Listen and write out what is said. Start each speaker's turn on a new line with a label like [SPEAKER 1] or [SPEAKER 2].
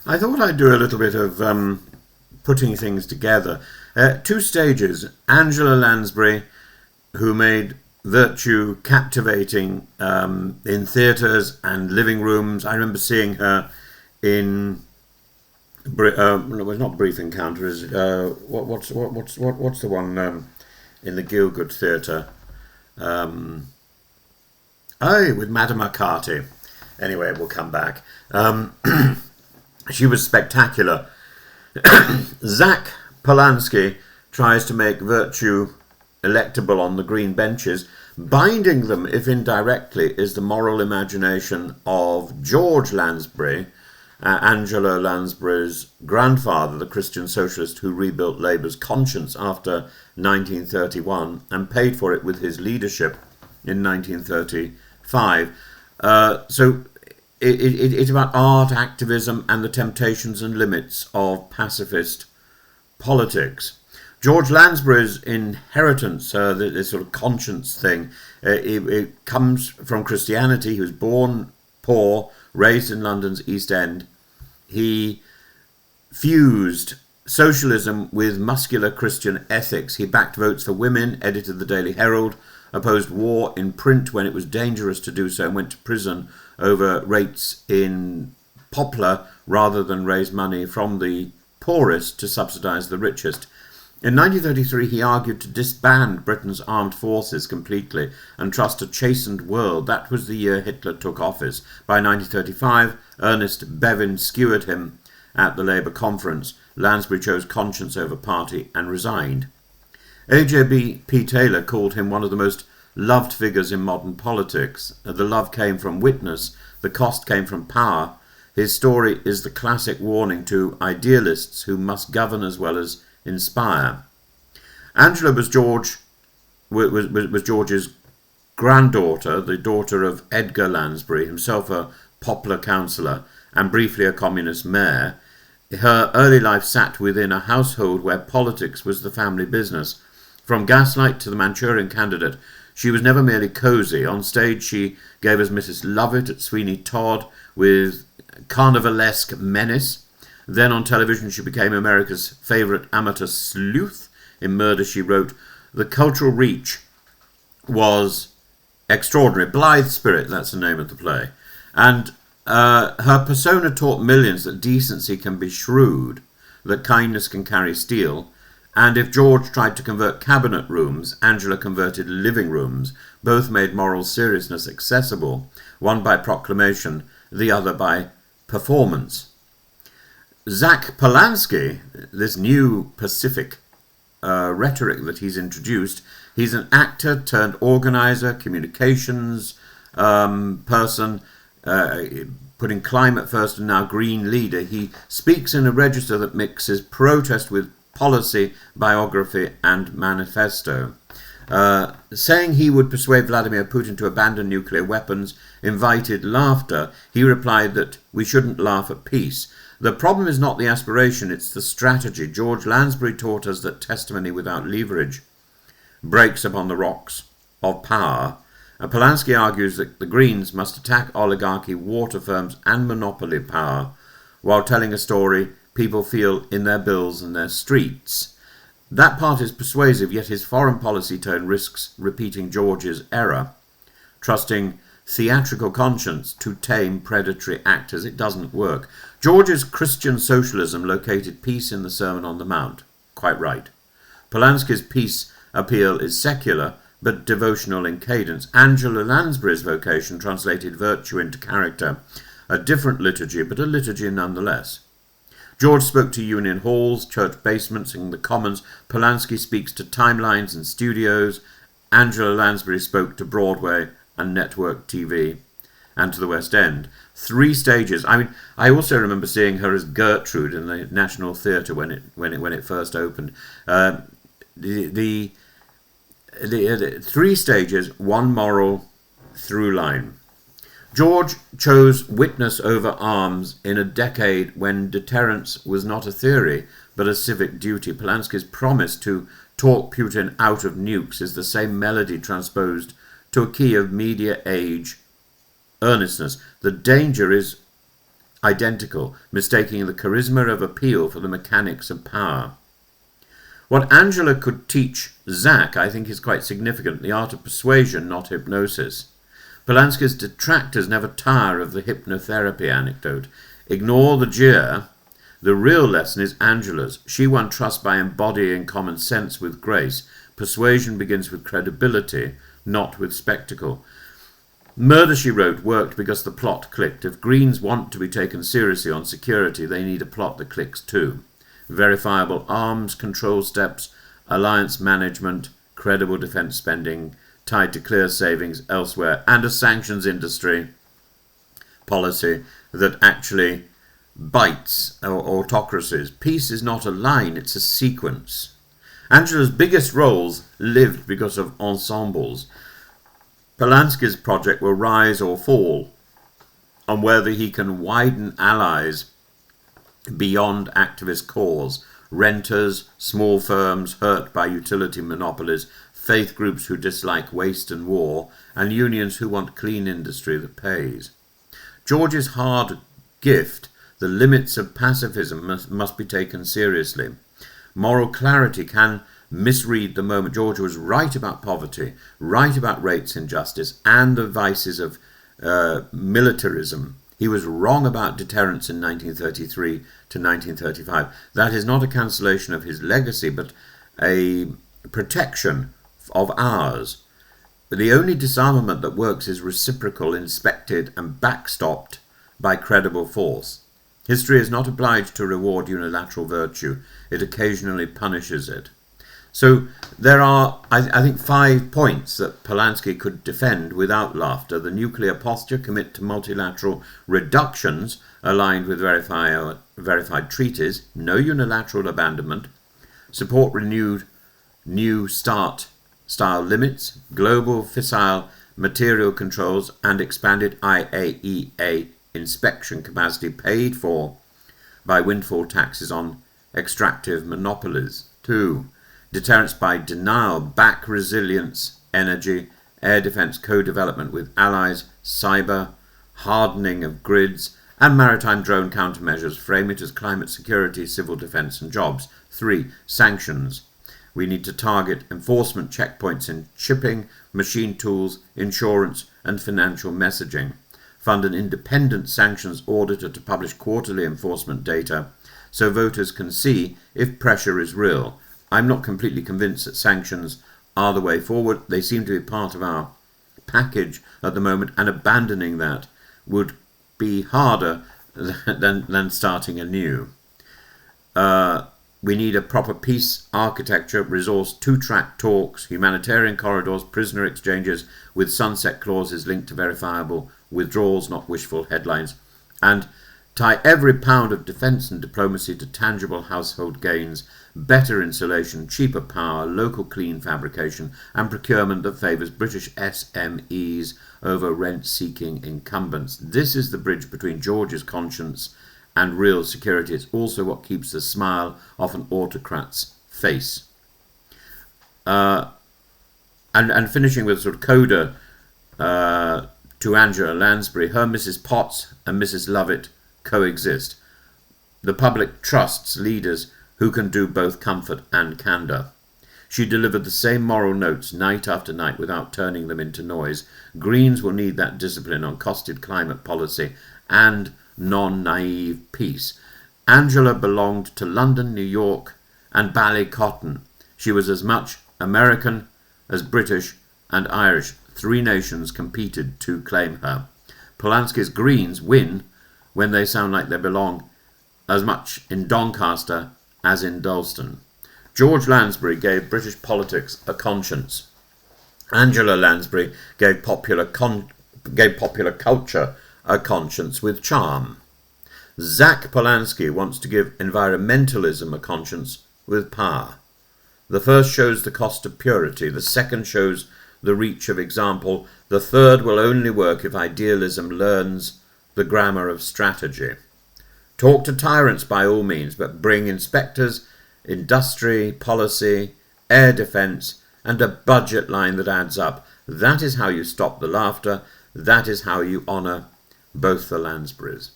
[SPEAKER 1] I thought I'd do a little bit of putting things together. Two stages. Angela Lansbury, who made virtue captivating in theatres and living rooms. I remember seeing her in no, it was not Brief Encounters. What's the one in the Gielgud Theatre? Oh, with Madame McCarthy. Anyway, we'll come back. She was spectacular. Zack Polanski tries to make virtue electable on the green benches. Binding them, if indirectly, is the moral imagination of George Lansbury, Angela Lansbury's grandfather, the Christian socialist who rebuilt Labour's conscience after 1931 and paid for it with his leadership in 1935. So it's about art, activism, and the temptations and limits of pacifist politics. George Lansbury's inheritance, this sort of conscience thing, it comes from Christianity. He was born poor, raised in London's East End. He fused socialism with muscular Christian ethics. He backed votes for women, edited the Daily Herald, opposed war in print when it was dangerous to do so, and went to prison over rates in poplar rather than raise money from the poorest to subsidise the richest. In 1933, he argued to disband Britain's armed forces completely and trust a chastened world. That was the year Hitler took office. By 1935, Ernest Bevin skewered him at the Labour conference. Lansbury chose conscience over party and resigned. A.J.P. Taylor called him one of the most loved figures in modern politics. The love came from witness, the cost came from power. His story is the classic warning to idealists who must govern as well as inspire. Angela was George's granddaughter, the daughter of Edgar Lansbury, himself a Poplar councillor and briefly a communist mayor. Her early life sat within a household where politics was the family business. From Gaslight to the Manchurian Candidate, she was never merely cosy. On stage she gave us Mrs. Lovett at Sweeney Todd with carnivalesque menace. Then on television she became America's favourite amateur sleuth. In Murder, She Wrote. The cultural reach was extraordinary. Blithe Spirit, that's the name of the play. And her persona taught millions that decency can be shrewd, that kindness can carry steel. And if George tried to convert cabinet rooms, Angela converted living rooms. Both made moral seriousness accessible, one by proclamation, the other by performance. Zack Polanski, this new Pacific rhetoric that he's introduced, he's an actor turned organizer, communications person, putting climate first and now green leader. He speaks in a register that mixes protest with policy, biography and manifesto. Saying he would persuade Vladimir Putin to abandon nuclear weapons invited laughter. He replied that we shouldn't laugh at peace. The problem is not the aspiration, it's the strategy. George Lansbury taught us that testimony without leverage breaks upon the rocks of power. And Palansky argues that the Greens must attack oligarchy, water firms and monopoly power while telling a story people feel in their bills and their streets. That part is persuasive, yet his foreign policy tone risks repeating George's error, trusting theatrical conscience to tame predatory actors. It doesn't work. George's Christian socialism located peace in the Sermon on the Mount. Quite right. Palansky's peace appeal is secular, but devotional in cadence. Angela Lansbury's vocation translated virtue into character. A different liturgy, but a liturgy nonetheless. George spoke to union halls, church basements and the commons. Palansky speaks to timelines and studios. Angela Lansbury spoke to Broadway and network TV and to the West End. 3 stages. I mean, I also remember seeing her as Gertrude in the National Theatre when it first opened. The 3 stages, one moral through line. George chose witness over arms in a decade when deterrence was not a theory but a civic duty. Palansky's promise to talk Putin out of nukes is the same melody transposed to a key of media age earnestness. The danger is identical, mistaking the charisma of appeal for the mechanics of power. What Angela could teach Zack, I think, is quite significant, the art of persuasion, not hypnosis. Palansky's detractors never tire of the hypnotherapy anecdote. Ignore the jeer. The real lesson is Angela's. She won trust by embodying common sense with grace. Persuasion begins with credibility, not with spectacle. Murder, she wrote, worked because the plot clicked. If Greens want to be taken seriously on security, they need a plot that clicks too. Verifiable arms control steps, alliance management, credible defence spending tied to clear savings elsewhere, and a sanctions industry policy that actually bites autocracies. Peace is not a line, it's a sequence. Angela's biggest roles lived because of ensembles. Palansky's project will rise or fall on whether he can widen allies beyond activist cause. Renters, small firms hurt by utility monopolies, faith groups who dislike waste and war, and unions who want clean industry that pays. George's hard gift, the limits of pacifism, must be taken seriously. Moral clarity can misread the moment. George was right about poverty, right about rates injustice, and the vices of militarism. He was wrong about deterrence in 1933 to 1935. That is not a cancellation of his legacy, but a protection of ours. The only disarmament that works is reciprocal, inspected, and backstopped by credible force. History is not obliged to reward unilateral virtue. It occasionally punishes it. So there are, I think, 5 points that Palansky could defend without laughter. The nuclear posture, commit to multilateral reductions aligned with verified treaties, no unilateral abandonment, support renewed New Start style limits, global fissile material controls, and expanded IAEA inspection capacity paid for by windfall taxes on extractive monopolies. 2. Deterrence by denial, back resilience, energy, air defence co-development with allies, cyber, hardening of grids, and maritime drone countermeasures. Frame it as climate security, civil defence and jobs. 3. Sanctions. We need to target enforcement checkpoints in shipping, machine tools, insurance, and financial messaging. Fund an independent sanctions auditor to publish quarterly enforcement data so voters can see if pressure is real. I'm not completely convinced that sanctions are the way forward. They seem to be part of our package at the moment, and abandoning that would be harder than starting anew. We need a proper peace architecture, resource 2-track talks, humanitarian corridors, prisoner exchanges with sunset clauses linked to verifiable withdrawals, not wishful headlines, and tie every pound of defence and diplomacy to tangible household gains, better insulation, cheaper power, local clean fabrication, and procurement that favours British SMEs over rent-seeking incumbents. This is the bridge between George's conscience and real security. It's also what keeps the smile off an autocrat's face. And finishing with a sort of coda to Angela Lansbury, her Mrs. Potts and Mrs. Lovett coexist. The public trusts leaders who can do both comfort and candour. She delivered the same moral notes night after night without turning them into noise. Greens will need that discipline on costed climate policy and non-naive peace. Angela belonged to London, New York, and Ballycotton. She was as much American as British and Irish. 3 nations competed to claim her. Palansky's Greens win when they sound like they belong as much in Doncaster as in Dalston. George Lansbury gave British politics a conscience. Angela Lansbury gave popular culture a conscience with charm. Zack Polanski wants to give environmentalism a conscience with power. The first shows the cost of purity, the second shows the reach of example, the third will only work if idealism learns the grammar of strategy. Talk to tyrants by all means, but bring inspectors, industry, policy, air defence, and a budget line that adds up. That is how you stop the laughter. That is how you honour both the Lansburys.